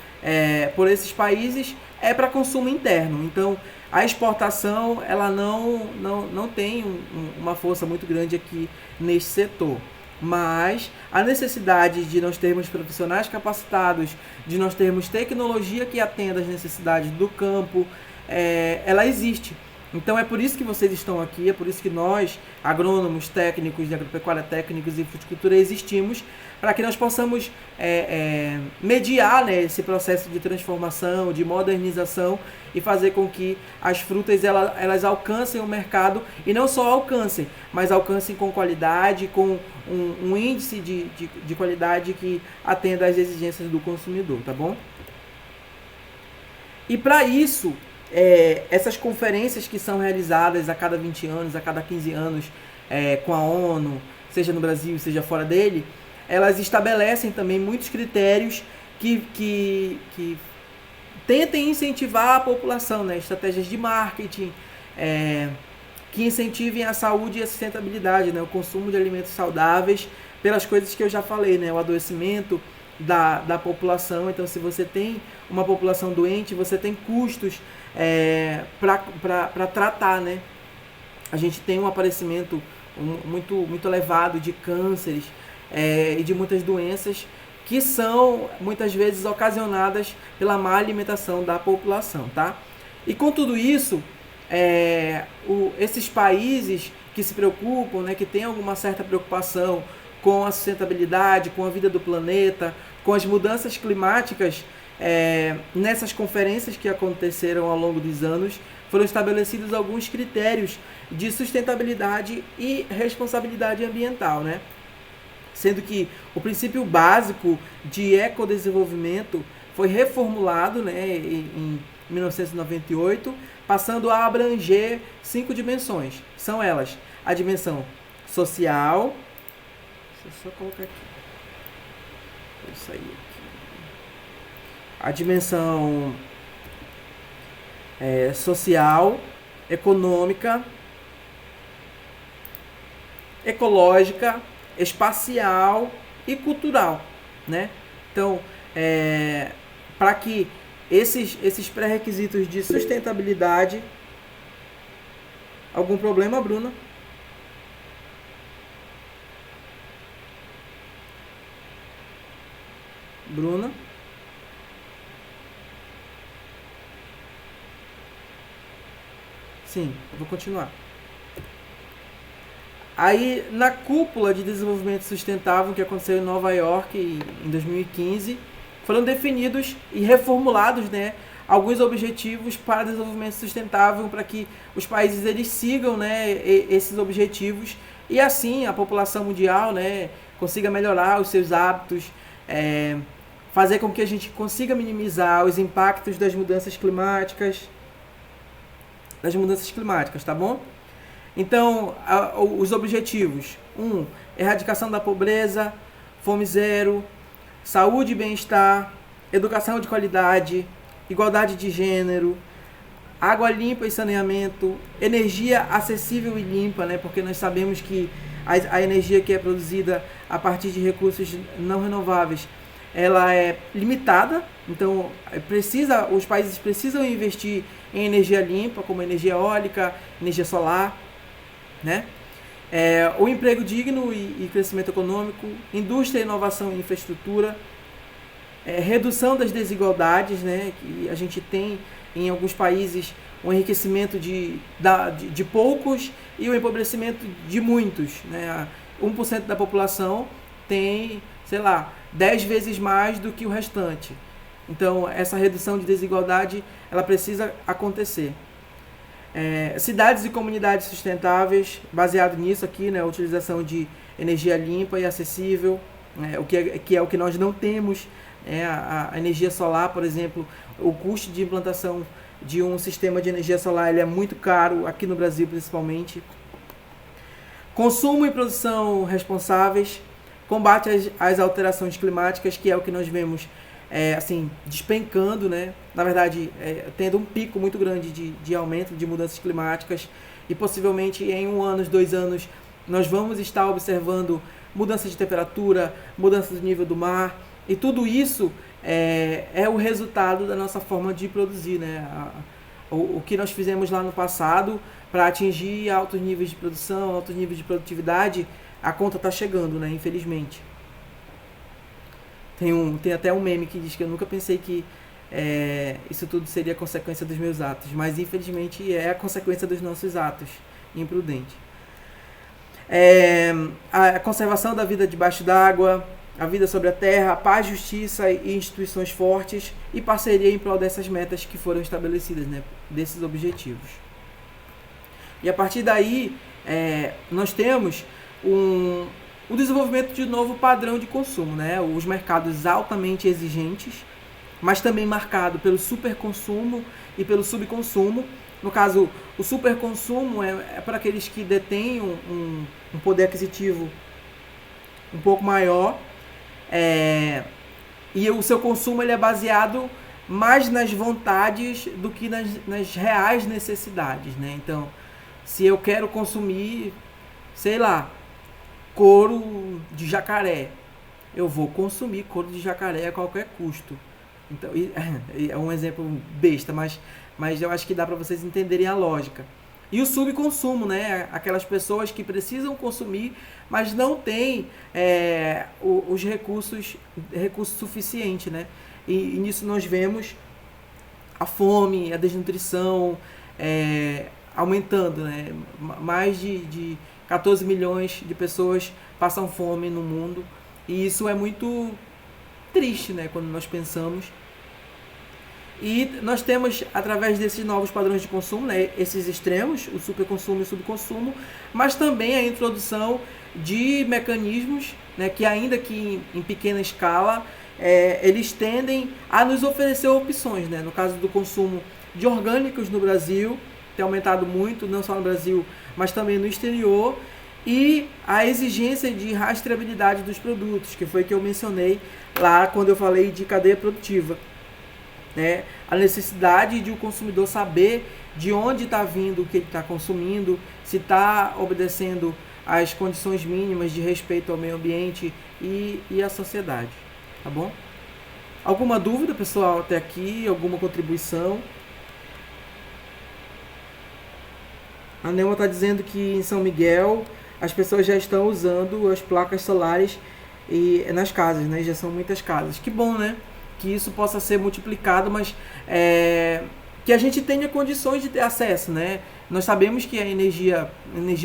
por esses países é para consumo interno. Então, a exportação ela não tem uma força muito grande aqui nesse setor. Mas a necessidade de nós termos profissionais capacitados, de nós termos tecnologia que atenda às necessidades do campo, ela existe. Então é por isso que vocês estão aqui, é por isso que nós, agrônomos, técnicos de agropecuária, técnicos e fruticultura, existimos, para que nós possamos mediar, né, esse processo de transformação, de modernização e fazer com que as frutas elas alcancem o mercado, e não só alcancem, mas alcancem com qualidade, com um índice de qualidade que atenda às exigências do consumidor, tá bom? E para isso, essas conferências que são realizadas a cada 20 anos, a cada 15 anos, com a ONU, seja no Brasil, seja fora dele, elas estabelecem também muitos critérios que tentem incentivar a população, né? Estratégias de marketing, que incentivem a saúde e a sustentabilidade, né? O consumo de alimentos saudáveis, pelas coisas que eu já falei, né? O adoecimento da população. Então, se você tem uma população doente, você tem custos para tratar, né? A gente tem um aparecimento muito elevado de cânceres e de muitas doenças que são muitas vezes ocasionadas pela má alimentação da população, tá? E com tudo isso, esses países que se preocupam, né, que têm alguma certa preocupação com a sustentabilidade, com a vida do planeta, com as mudanças climáticas, nessas conferências que aconteceram ao longo dos anos, foram estabelecidos alguns critérios de sustentabilidade e responsabilidade ambiental, né? Sendo que o princípio básico de ecodesenvolvimento foi reformulado, né, em 1998, passando a abranger 5 dimensões. São elas: a dimensão social. Deixa eu só colocar aqui. Vou sair aqui. A dimensão social, econômica, ecológica, espacial e cultural, né? Então, para que esses pré-requisitos de sustentabilidade... Algum problema, Bruna? Bruna? Sim, eu vou continuar. Aí, na cúpula de desenvolvimento sustentável que aconteceu em Nova York em 2015, foram definidos e reformulados, né, alguns objetivos para desenvolvimento sustentável, para que os países eles sigam, né, esses objetivos, e assim a população mundial, né, consiga melhorar os seus hábitos, fazer com que a gente consiga minimizar os impactos das mudanças climáticas, tá bom? Então, os objetivos: 1. Erradicação da pobreza, fome zero, saúde e bem-estar, educação de qualidade, igualdade de gênero, água limpa e saneamento, energia acessível e limpa, né? Porque nós sabemos que a energia que é produzida a partir de recursos não renováveis, ela é limitada, então os países precisam investir em energia limpa, como energia eólica, energia solar, né? O emprego digno e crescimento econômico, indústria, inovação e infraestrutura, redução das desigualdades, né? Que a gente tem em alguns países um enriquecimento de poucos e o empobrecimento de muitos, né? 1% da população tem, sei lá, 10 vezes mais do que o restante. Então, essa redução de desigualdade, ela precisa acontecer. Cidades e comunidades sustentáveis, baseado nisso aqui, né, a utilização de energia limpa e acessível, que é o que nós não temos. A energia solar, por exemplo, o custo de implantação de um sistema de energia solar ele é muito caro, aqui no Brasil principalmente. Consumo e produção responsáveis, combate às alterações climáticas, que é o que nós vemos assim, despencando, né? Na verdade, tendo um pico muito grande de aumento de mudanças climáticas, e possivelmente em 1 ano, 2 anos, nós vamos estar observando mudança de temperatura, mudança do nível do mar, e tudo isso é o resultado da nossa forma de produzir, né? O que nós fizemos lá no passado para atingir altos níveis de produção, altos níveis de produtividade, a conta está chegando, né? Infelizmente. Tem até um meme que diz que eu nunca pensei que isso tudo seria consequência dos meus atos, mas infelizmente é a consequência dos nossos atos imprudentes. A conservação da vida debaixo d'água, a vida sobre a terra, a paz, justiça e instituições fortes, e parceria em prol dessas metas que foram estabelecidas, né, desses objetivos. E a partir daí, nós temos o desenvolvimento de novo padrão de consumo, né? Os mercados altamente exigentes, mas também marcado pelo superconsumo e pelo subconsumo. No caso, o superconsumo é para aqueles que detêm um poder aquisitivo um pouco maior, e o seu consumo ele é baseado mais nas vontades do que nas reais necessidades, né? Então, se eu quero consumir, sei lá, couro de jacaré, eu vou consumir couro de jacaré a qualquer custo. Então, é um exemplo besta, mas eu acho que dá para vocês entenderem a lógica. E o subconsumo, né? Aquelas pessoas que precisam consumir, mas não têm os recursos suficientes, né? E nisso nós vemos a fome, a desnutrição aumentando, né? Mais de 14 milhões de pessoas passam fome no mundo, e isso é muito triste, né, quando nós pensamos. E nós temos, através desses novos padrões de consumo, né, esses extremos, o superconsumo e o subconsumo, mas também a introdução de mecanismos, né, que ainda que em pequena escala, eles tendem a nos oferecer opções, né? No caso do consumo de orgânicos no Brasil, tem aumentado muito, não só no Brasil, mas também no exterior, e a exigência de rastreabilidade dos produtos, que foi que eu mencionei lá quando eu falei de cadeia produtiva, né? A necessidade de o consumidor saber de onde está vindo o que ele está consumindo, se está obedecendo às condições mínimas de respeito ao meio ambiente e à sociedade, tá bom? Alguma dúvida, pessoal, até aqui? Alguma contribuição? A Neuma está dizendo que em São Miguel as pessoas já estão usando as placas solares nas casas, né? Já são muitas casas. Que bom, né? Que isso possa ser multiplicado, mas que a gente tenha condições de ter acesso, né? Nós sabemos que a energia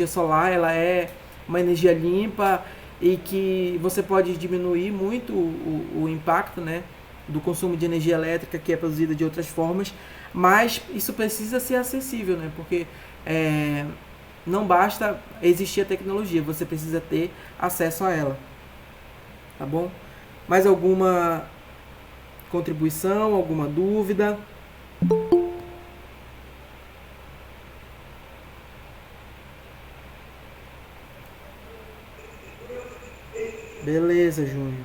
solar ela é uma energia limpa e que você pode diminuir muito o impacto, né, do consumo de energia elétrica que é produzida de outras formas, mas isso precisa ser acessível, né? Porque não basta existir a tecnologia, você precisa ter acesso a ela, tá bom? Mais alguma contribuição, alguma dúvida? Beleza, Júnior.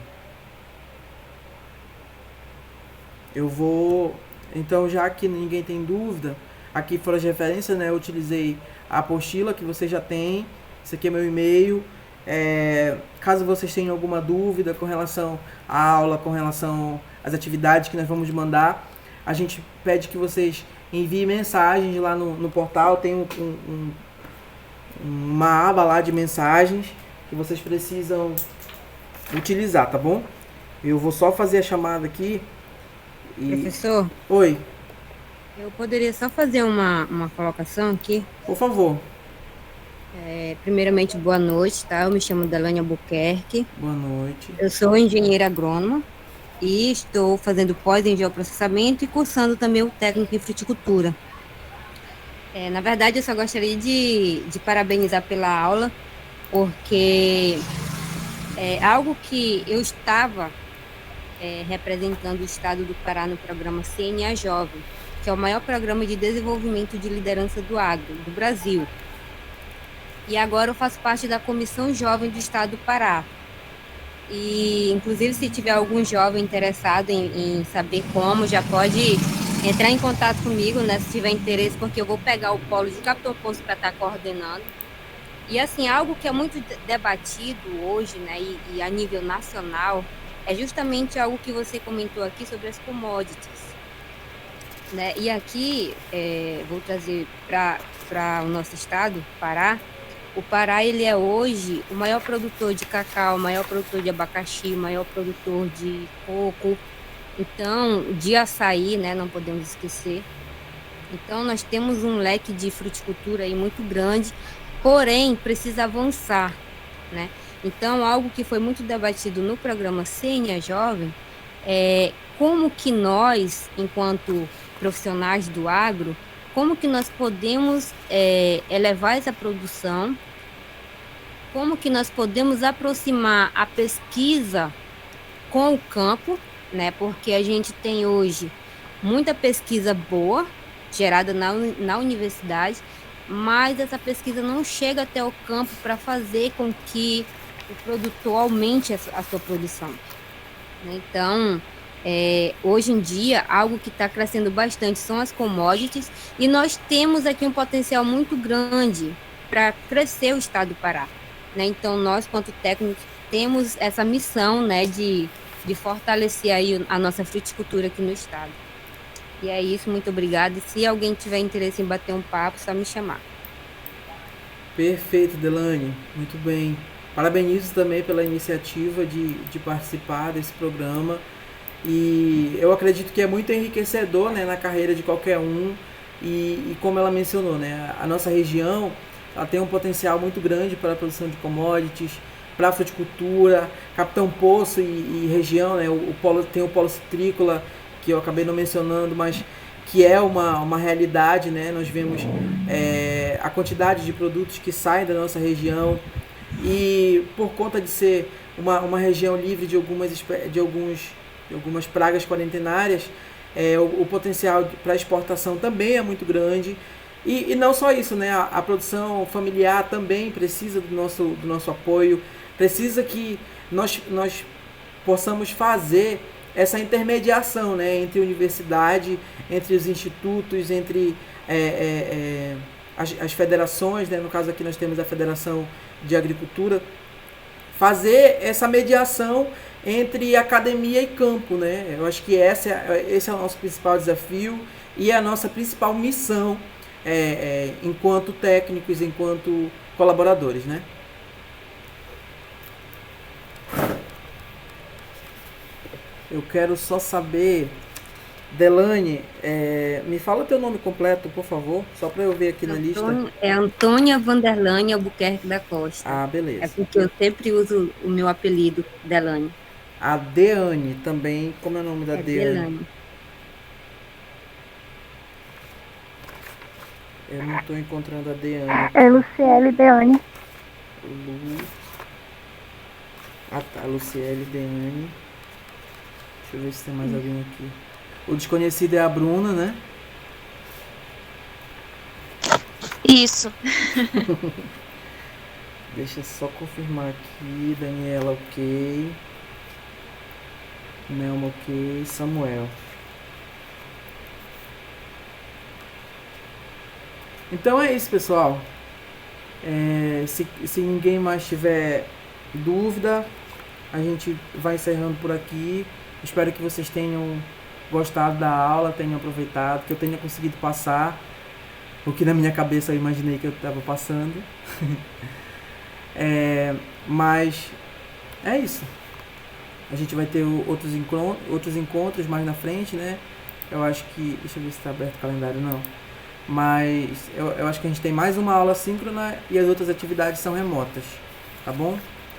Eu vou... Então, já que ninguém tem dúvida, aqui foram as referências, né? Eu utilizei a apostila que você já tem. Esse aqui é meu e-mail. Caso vocês tenham alguma dúvida com relação à aula, com relação às atividades que nós vamos mandar, a gente pede que vocês enviem mensagens lá no portal. Tem uma aba lá de mensagens que vocês precisam utilizar, tá bom? Eu vou só fazer a chamada aqui. Professor? Oi. Eu poderia só fazer uma colocação aqui? Por favor. Primeiramente, boa noite, tá? Eu me chamo Delane Albuquerque. Boa noite. Eu sou engenheira agrônoma e estou fazendo pós em geoprocessamento e cursando também o técnico em fruticultura. Na verdade, eu só gostaria de parabenizar pela aula, porque é algo que eu estava representando o estado do Pará no programa CNA Jovem, que é o maior programa de desenvolvimento de liderança do agro do Brasil. e agora eu faço parte da Comissão Jovem do Estado do Pará. E, inclusive, se tiver algum jovem interessado em saber como, já pode entrar em contato comigo, né, se tiver interesse, porque eu vou pegar o polo de Capitão Poço para estar coordenando. E, assim, algo que é muito debatido hoje, né, e a nível nacional, é justamente algo que você comentou aqui sobre as commodities, né? E aqui, vou trazer para o nosso estado, Pará. O Pará, ele é hoje o maior produtor de cacau, o maior produtor de abacaxi, o maior produtor de coco, então, de açaí, né, não podemos esquecer. Então, nós temos um leque de fruticultura aí muito grande, porém, precisa avançar, né? Então, algo que foi muito debatido no programa Sênia Jovem é como que nós, enquanto profissionais do agro, como que nós podemos elevar essa produção, como que nós podemos aproximar a pesquisa com o campo, né? Porque a gente tem hoje muita pesquisa boa, gerada na universidade, mas essa pesquisa não chega até o campo para fazer com que o produtor aumente a sua produção, né? Então, hoje em dia, algo que está crescendo bastante são as commodities, e nós temos aqui um potencial muito grande para crescer o estado do Pará, né? Então, nós, quanto técnicos, temos essa missão, né, de fortalecer aí a nossa fruticultura aqui no estado. E é isso, muito obrigada. E se alguém tiver interesse em bater um papo, só me chamar. Perfeito, Delane, muito bem. Parabenizo também pela iniciativa de participar desse programa, e eu acredito que é muito enriquecedor, né, na carreira de qualquer um, e como ela mencionou, né, a nossa região ela tem um potencial muito grande para a produção de commodities, para a fruticultura. Capitão Poço e região, né, tem o polo citrícola, que eu acabei não mencionando, mas que é uma realidade, né? Nós vemos a quantidade de produtos que saem da nossa região, e por conta de ser uma região livre de algumas pragas quarentenárias, o potencial para exportação também é muito grande. E não só isso, né? A produção familiar também precisa do nosso apoio, precisa que nós possamos fazer essa intermediação, né, entre universidade, entre os institutos, entre as federações, né? No caso aqui nós temos a Federação de Agricultura, fazer essa mediação entre academia e campo, né? Eu acho que esse é o nosso principal desafio e a nossa principal missão enquanto técnicos, enquanto colaboradores, né? Eu quero só saber, Delane, me fala teu nome completo, por favor, só para eu ver aqui na lista. É Antônia Vanderlane Albuquerque da Costa. Ah, beleza. É porque eu sempre uso o meu apelido, Delane. A Deane também, como é o nome da Deane? Eu não estou encontrando a Deane. É Luciele Deane. Ah tá, Luciele Deane. Deixa eu ver se tem mais alguém aqui. O desconhecido é a Bruna, né? Isso. Deixa eu só confirmar aqui. Daniela, ok. Nelma, ok. Samuel. Então é isso, pessoal. Se ninguém mais tiver dúvida, a gente vai encerrando por aqui. Espero que vocês tenham gostado da aula, tenham aproveitado, que eu tenha conseguido passar o que na minha cabeça eu imaginei que eu estava passando. Mas é isso. A gente vai ter outros encontros mais na frente, né? Eu acho que... Deixa eu ver se está aberto o calendário, não. Mas eu acho que a gente tem mais uma aula síncrona e as outras atividades são remotas, tá bom?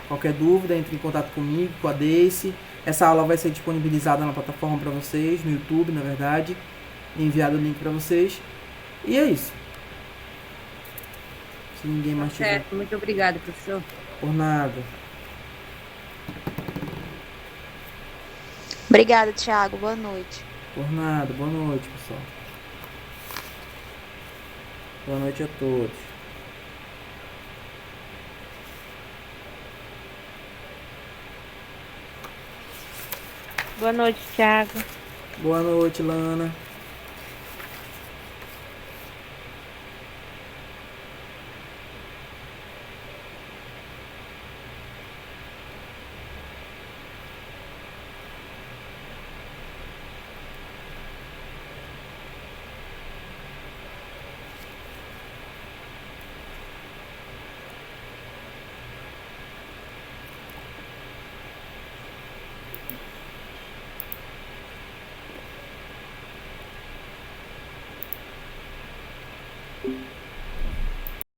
Qualquer dúvida, entre em contato comigo, com a Daisy. Essa aula vai ser disponibilizada na plataforma para vocês, no YouTube, na verdade. Enviado o link para vocês. E é isso. Se ninguém mais tiver... Certo, muito obrigada, professor. Por nada. Obrigada, Thiago. Boa noite. Por nada. Boa noite, pessoal. Boa noite a todos. Boa noite, Thiago. Boa noite, Lana.